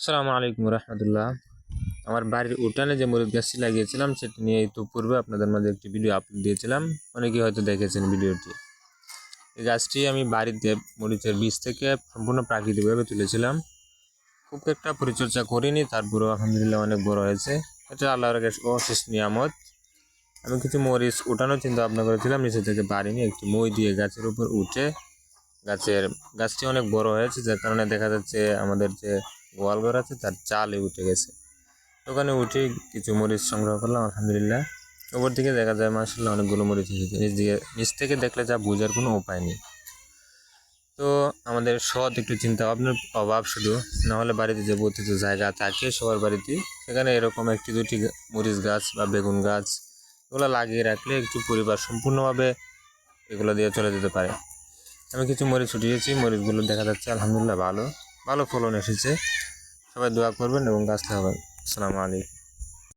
আসসালামু আলাইকুম রহমতুল্লাহ। আমার বাড়ির উঠানে যে মরিচ গাছটি লাগিয়েছিলাম সেটি নিয়ে তো পূর্বে আপনাদের মাঝে একটি ভিডিও আপলোড দিয়েছিলাম। অনেকেই হয়তো দেখেছেন ভিডিওটি। এই গাছটি আমি বাড়িতে মরিচের বীজ থেকে সম্পূর্ণ প্রাকৃতিকভাবে তুলেছিলাম। খুব একটা পরিচর্যা করিনি, তারপরেও আলহামদুলিল্লাহ অনেক বড় হয়েছে। এটা আল্লাহর কাছে অশেষ নিয়ামত। আমি কিছু মরিচ উঠানোর চিন্তা ভাবনা করেছিলাম, নিচে থেকে পারিনি। একটি মই দিয়ে গাছের উপর উঠে গাছটি অনেক বড় হয়েছে, যার কারণে দেখা যাচ্ছে আমাদের যে গোয়াল ঘর আছে তার চালে উঠে গেছে। ওখানে উঠে কিছু মরিচ সংগ্রহ করলাম আলহামদুলিল্লাহ। ওপর থেকে দেখা যায় মাশাআল্লাহ অনেকগুলো মরিচ এসেছে। নিচ থেকে দেখলে যা বোঝার কোনো উপায় নেই। তো আমাদের সৎ একটু চিন্তা ভাবনার অভাব শুধু, নাহলে বাড়িতে যে বর্ধিত জায়গা থাকে সবার বাড়িতে, সেখানে এরকম একটি দুটি মরিচ গাছ বা বেগুন গাছ এগুলো লাগিয়ে রাখলে একটু পরিবার সম্পূর্ণভাবে এগুলো দিয়ে চলে যেতে পারে। আমি কিছু মরিচ উঠিয়েছি, মরিচগুলো দেখা যাচ্ছে আলহামদুলিল্লাহ ভালো ভালো ফলন এসেছে। সবাই দোয়া করবেন এবং গাছ লাগাবেন। আসসালামু আলাইকুম।